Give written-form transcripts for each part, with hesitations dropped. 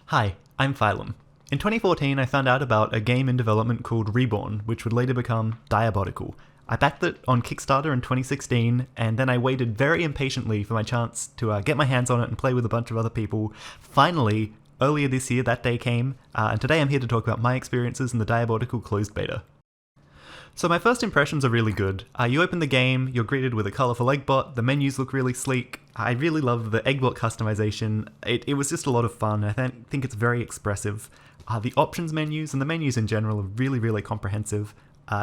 Hi, I'm Phylum. In 2014, I found out about a game in development called Reborn, which would later become Diabotical. I backed it on Kickstarter in 2016, and then I waited very impatiently for my chance to get my hands on it and play with a bunch of other people. Finally, earlier this year, that day came, and today I'm here to talk about my experiences in the Diabotical closed beta. So my first impressions are really good. You open the game, you're greeted with a colourful eggbot, the menus look really sleek. I really love the eggbot customization. It was just a lot of fun. I think it's very expressive. The options menus and the menus in general are really comprehensive.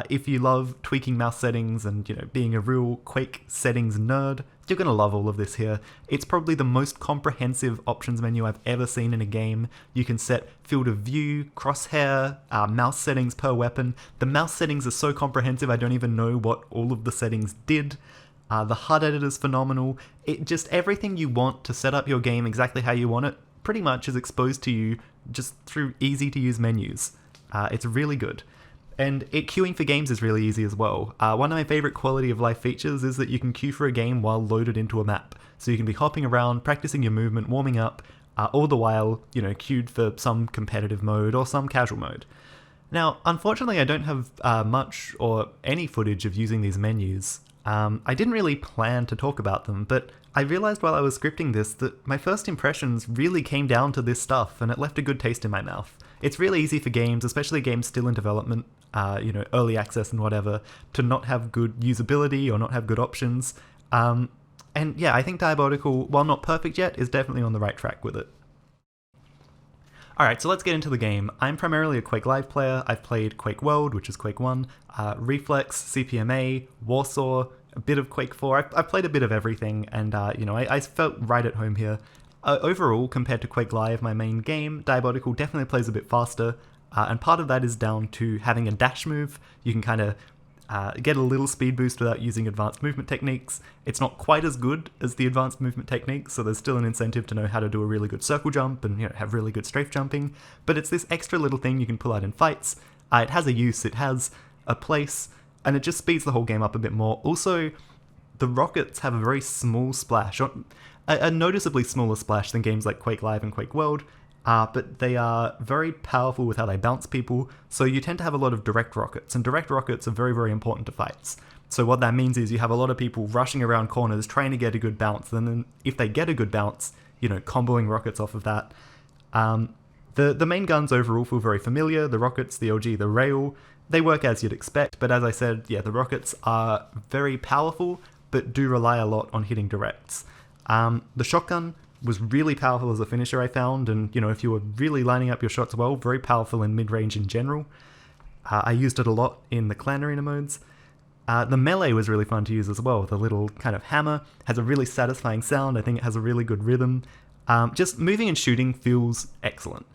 If you love tweaking mouse settings and being a real Quake settings nerd, you're going to love all of this here. It's probably the most comprehensive options menu I've ever seen in a game. You can set field of view, crosshair, mouse settings per weapon. The mouse settings are so comprehensive I don't even know what all of the settings did. The HUD editor is phenomenal. Just everything you want to set up your game exactly how you want it pretty much is exposed to you just through easy to use menus. It's really good. And queuing for games is really easy as well. One of my favourite quality of life features is that you can queue for a game while loaded into a map. So you can be hopping around, practicing your movement, warming up, all the while, queued for some competitive mode or some casual mode. Now, unfortunately, I don't have much or any footage of using these menus. I didn't really plan to talk about them, but I realised while I was scripting this that my first impressions really came down to this stuff, and it left a good taste in my mouth. It's really easy for games, especially games still in development, early access and whatever, to not have good usability or not have good options. And yeah, I think Diabotical, while not perfect yet, is definitely on the right track with it. Alright, so let's get into the game. I'm primarily a Quake Live player. I've played Quake World, which is Quake 1, Reflex, CPMA, Warsaw, a bit of Quake 4. I've played a bit of everything, and I felt right at home here. Overall, compared to Quake Live, my main game, Diabotical definitely plays a bit faster, and part of that is down to having a dash move. You can kind of get a little speed boost without using advanced movement techniques. It's not quite as good as the advanced movement techniques, so there's still an incentive to know how to do a really good circle jump and have really good strafe jumping, but it's this extra little thing you can pull out in fights. It has a use, it has a place, and it just speeds the whole game up a bit more. Also, the rockets have a very small splash, a noticeably smaller splash than games like Quake Live and Quake World, but they are very powerful with how they bounce people, so you tend to have a lot of direct rockets, and direct rockets are very important to fights. So what that means is you have a lot of people rushing around corners trying to get a good bounce, and then if they get a good bounce, comboing rockets off of that. The main guns overall feel very familiar. The rockets, the LG, the rail, they work as you'd expect, but as I said, yeah, the rockets are very powerful, but do rely a lot on hitting directs. The shotgun was really powerful as a finisher, I found, and if you were really lining up your shots well, very powerful in mid-range in general. I used it a lot in the clan arena modes. The melee was really fun to use as well. The little kind of hammer has a really satisfying sound. I think it has a really good rhythm. Just moving and shooting feels excellent.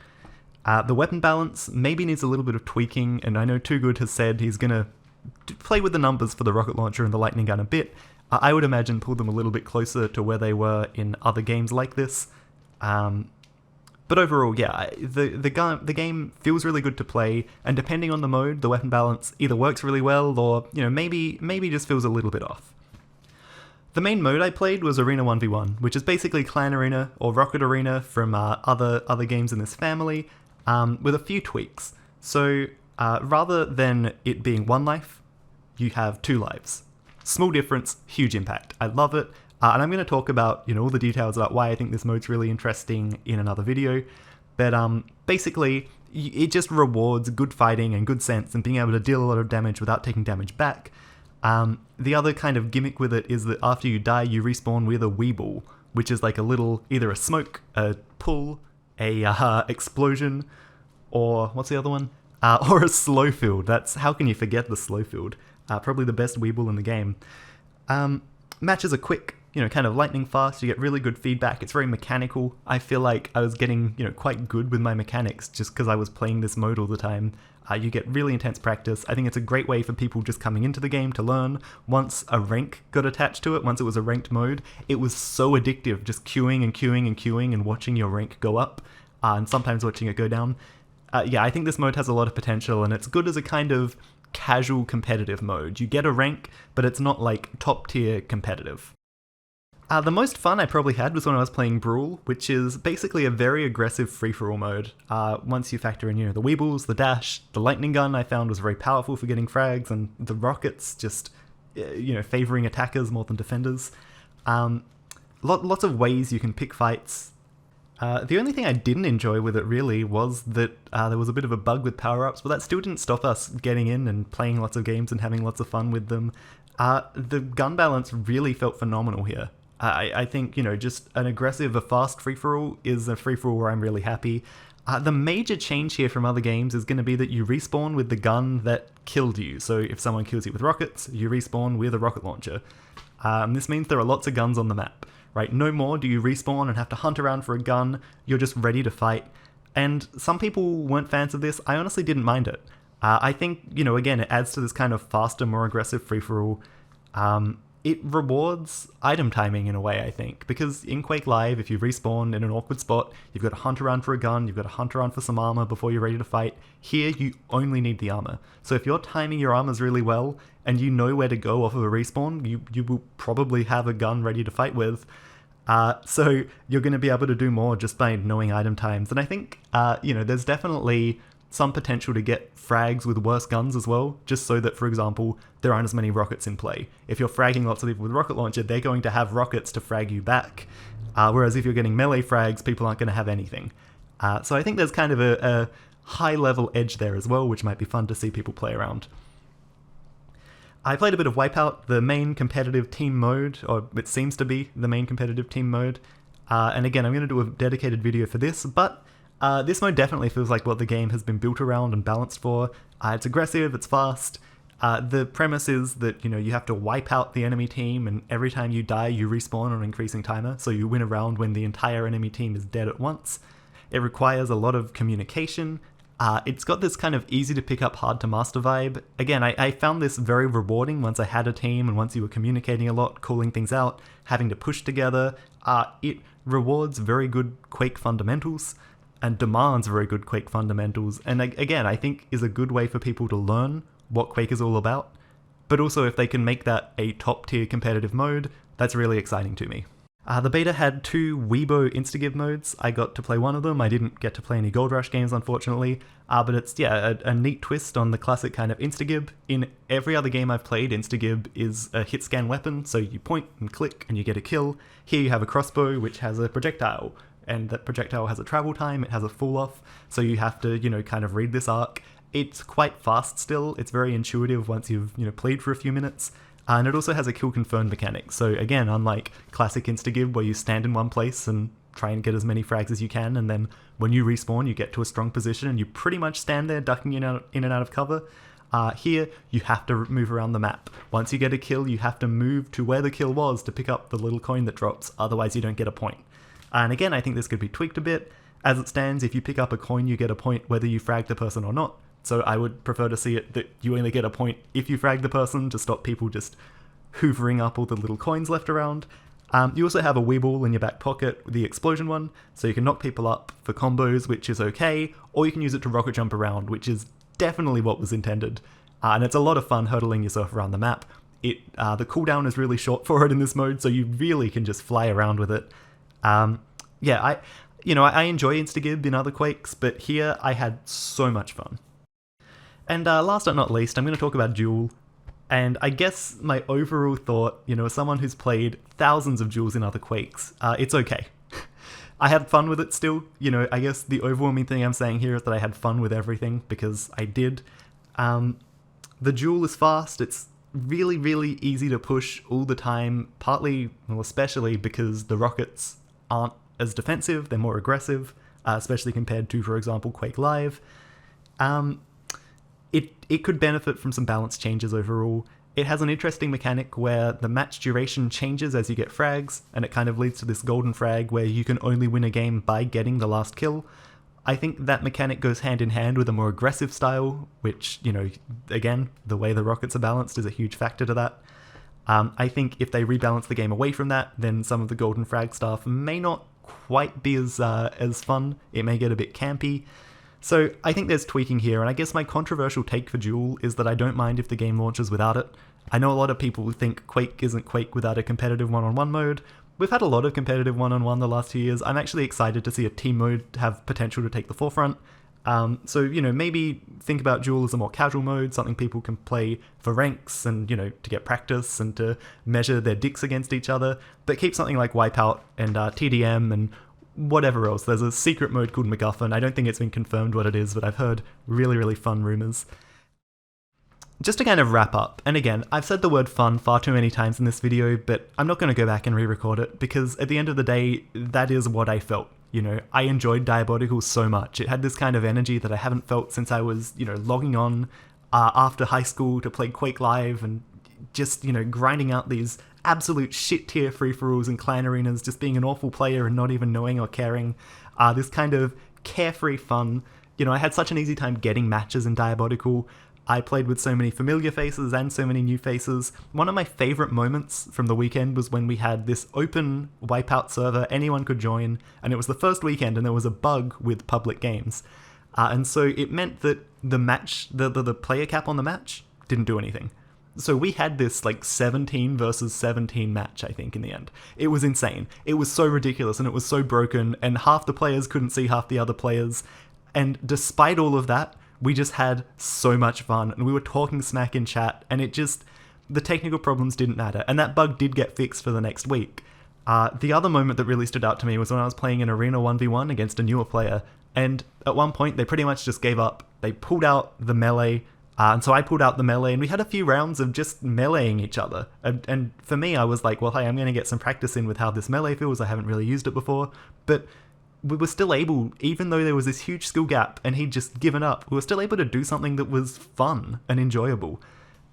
The weapon balance maybe needs a little bit of tweaking, and I know Too Good has said he's going to play with the numbers for the rocket launcher and the lightning gun a bit. I would imagine pull them a little bit closer to where they were in other games like this. But overall, yeah, the game feels really good to play, and depending on the mode, the weapon balance either works really well or, maybe just feels a little bit off. The main mode I played was Arena 1v1, which is basically Clan Arena or Rocket Arena from other games in this family, with a few tweaks. So rather than it being one life, you have 2 lives. Small difference, huge impact. I love it, and I'm going to talk about all the details about why I think this mode's really interesting in another video. But basically, it just rewards good fighting and good sense and being able to deal a lot of damage without taking damage back. The other kind of gimmick with it is that after you die, you respawn with a Weeble, which is like a little, either a smoke, a pull, a explosion, or what's the other one? Or a slow field. How can you forget the slow field? Probably the best Weeble in the game. Matches are quick, kind of lightning fast. You get really good feedback. It's very mechanical. I feel like I was getting, quite good with my mechanics just because I was playing this mode all the time. You get really intense practice. I think it's a great way for people just coming into the game to learn. Once a rank got attached to it, once it was a ranked mode, it was so addictive, just queuing and queuing and queuing and watching your rank go up, and sometimes watching it go down. Yeah, I think this mode has a lot of potential, and it's good as a kind of casual competitive mode. You get a rank, but it's not like top tier competitive. The most fun I probably had was when I was playing Brawl, which is basically a very aggressive free-for-all mode. Once you factor in, the Weebles, the dash, the lightning gun I found was very powerful for getting frags, and the rockets just, favoring attackers more than defenders. Lots of ways you can pick fights. The only thing I didn't enjoy with it really was that there was a bit of a bug with power-ups, but that still didn't stop us getting in and playing lots of games and having lots of fun with them. The gun balance really felt phenomenal here. I think, just an aggressive, a fast free-for-all is a free-for-all where I'm really happy. The major change here from other games is going to be that you respawn with the gun that killed you. So if someone kills you with rockets, you respawn with a rocket launcher. This means there are lots of guns on the map, right? No more do you respawn and have to hunt around for a gun. You're just ready to fight. And some people weren't fans of this. I honestly didn't mind it. I think, again, it adds to this kind of faster, more aggressive free-for-all. It rewards item timing in a way, I think, because in Quake Live, if you respawn in an awkward spot, you've got to hunt around for a gun, you've got to hunt around for some armor before you're ready to fight. Here, you only need the armor. So if you're timing your armors really well, and you know where to go off of a respawn, you will probably have a gun ready to fight with. So you're going to be able to do more just by knowing item times. And I think, there's definitely some potential to get frags with worse guns as well, just so that, for example, there aren't as many rockets in play. If you're fragging lots of people with rocket launcher, they're going to have rockets to frag you back, whereas if you're getting melee frags, people aren't going to have anything. So I think there's kind of a high-level edge there as well, which might be fun to see people play around. I played a bit of Wipeout, the main competitive team mode, or it seems to be the main competitive team mode. And again, I'm going to do a dedicated video for this, but this mode definitely feels like what the game has been built around and balanced for. It's aggressive, it's fast. The premise is that, you have to wipe out the enemy team, and every time you die, you respawn on an increasing timer, so you win a round when the entire enemy team is dead at once. It requires a lot of communication. It's got this kind of easy to pick up, hard to master vibe. Again, I found this very rewarding once I had a team and once you were communicating a lot, calling things out, having to push together. It rewards very good Quake fundamentals and demands very good Quake fundamentals, and again, I think is a good way for people to learn what Quake is all about. But also, if they can make that a top-tier competitive mode, that's really exciting to me. The beta had 2 Weibo Instagive modes. I got to play one of them. I didn't get to play any Gold Rush games, unfortunately. But it's, a neat twist on the classic kind of Instagib. In every other game I've played, Instagib is a hit-scan weapon, so you point and click and you get a kill. Here you have a crossbow, which has a projectile, and that projectile has a travel time, it has a fall-off, so you have to, kind of read this arc. It's quite fast still, it's very intuitive once you've, played for a few minutes. And it also has a kill confirmed mechanic, so again, unlike classic Instagib where you stand in one place and try and get as many frags as you can, and then when you respawn you get to a strong position and you pretty much stand there ducking in and out of cover. Here, you have to move around the map. Once you get a kill, you have to move to where the kill was to pick up the little coin that drops, otherwise you don't get a point. And again, I think this could be tweaked a bit. As it stands, if you pick up a coin, you get a point whether you frag the person or not. So I would prefer to see it that you only get a point if you frag the person, to stop people just hoovering up all the little coins left around. You also have a Weeble in your back pocket, the explosion one, so you can knock people up for combos, which is okay, or you can use it to rocket jump around, which is definitely what was intended. And it's a lot of fun hurtling yourself around the map. The cooldown is really short for it in this mode, so you really can just fly around with it. I enjoy Instagib in other Quakes, but here I had so much fun. And last but not least, I'm going to talk about Duel. And I guess my overall thought, as someone who's played thousands of Duels in other Quakes, it's okay. I had fun with it still. I guess the overwhelming thing I'm saying here is that I had fun with everything, because I did. The Duel is fast, it's really, really easy to push all the time, especially because the rockets aren't as defensive, they're more aggressive, especially compared to, for example, Quake Live. It could benefit from some balance changes overall. It has an interesting mechanic where the match duration changes as you get frags, and it kind of leads to this golden frag where you can only win a game by getting the last kill. I think that mechanic goes hand in hand with a more aggressive style, which, again, the way the rockets are balanced is a huge factor to that. I think if they rebalance the game away from that, then some of the golden frag stuff may not quite be as fun. It may get a bit campy. So I think there's tweaking here, and I guess my controversial take for Duel is that I don't mind if the game launches without it. I know a lot of people think Quake isn't Quake without a competitive one-on-one mode, we've had a lot of competitive one-on-one the last 2 years. I'm actually excited to see a team mode have potential to take the forefront. So, maybe think about Duel as a more casual mode, something people can play for ranks and, to get practice and to measure their dicks against each other, but keep something like Wipeout and TDM and whatever else. There's a secret mode called MacGuffin. I don't think it's been confirmed what it is, but I've heard really, really fun rumors. Just to kind of wrap up, and again, I've said the word fun far too many times in this video, but I'm not going to go back and re-record it, because at the end of the day, that is what I felt. I enjoyed Diabotical so much. It had this kind of energy that I haven't felt since I was, logging on after high school to play Quake Live and just, grinding out these absolute shit tier free-for-alls and clan arenas, just being an awful player and not even knowing or caring. This kind of carefree fun. I had such an easy time getting matches in Diabotical. I played with so many familiar faces and so many new faces. One of my favourite moments from the weekend was when we had this open Wipeout server, anyone could join, and it was the first weekend and there was a bug with public games. And so it meant that the match, the player cap on the match didn't do anything. So we had this 17 versus 17 match, I think, in the end. It was insane. It was so ridiculous and it was so broken, and half the players couldn't see half the other players. And despite all of that, we just had so much fun, and we were talking smack in chat, and the technical problems didn't matter, and that bug did get fixed for the next week. The other moment that really stood out to me was when I was playing an Arena 1v1 against a newer player, and at one point they pretty much just gave up. They pulled out the melee, and so I pulled out the melee, and we had a few rounds of just meleeing each other. And for me, I was like, well, hey, I'm going to get some practice in with how this melee feels. I haven't really used it before, but we were still able, even though there was this huge skill gap and he'd just given up, we were still able to do something that was fun and enjoyable.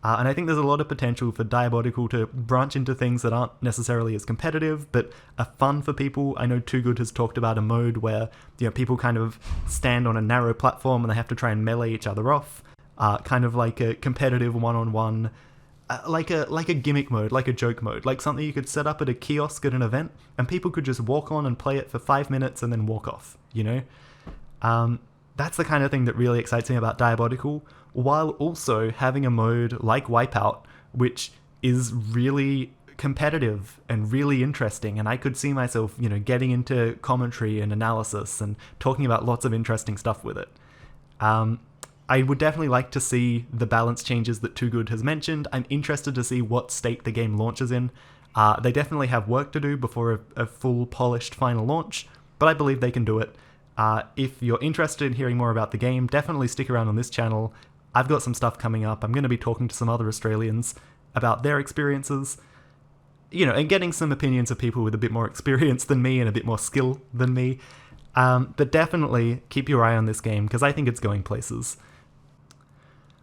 And I think there's a lot of potential for Diabotical to branch into things that aren't necessarily as competitive, but are fun for people. I know Too Good has talked about a mode where people kind of stand on a narrow platform and they have to try and melee each other off, kind of like a competitive one-on-one, like a gimmick mode, like a joke mode, like something you could set up at a kiosk at an event and people could just walk on and play it for 5 minutes and then walk off, That's the kind of thing that really excites me about Diabotical, while also having a mode like Wipeout, which is really competitive and really interesting, and I could see myself, getting into commentary and analysis and talking about lots of interesting stuff with it. I would definitely like to see the balance changes that Too Good has mentioned. I'm interested to see what state the game launches in. They definitely have work to do before a full polished final launch, but I believe they can do it. If you're interested in hearing more about the game, definitely stick around on this channel. I've got some stuff coming up. I'm going to be talking to some other Australians about their experiences, and getting some opinions of people with a bit more experience than me and a bit more skill than me. But definitely keep your eye on this game, because I think it's going places.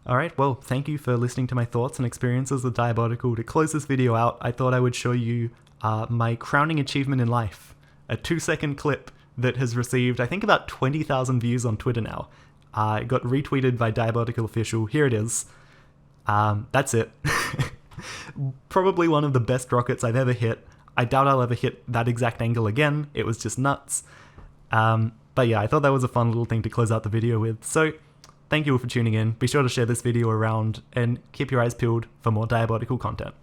Alright, well, thank you for listening to my thoughts and experiences with Diabotical. To close this video out, I thought I would show you my crowning achievement in life. A 2-second clip that has received, I think, about 20,000 views on Twitter now. It got retweeted by Diabotical Official. Here it is. That's it. Probably one of the best rockets I've ever hit. I doubt I'll ever hit that exact angle again. It was just nuts. But yeah, I thought that was a fun little thing to close out the video with. So, thank you all for tuning in. Be sure to share this video around and keep your eyes peeled for more Diabotical content.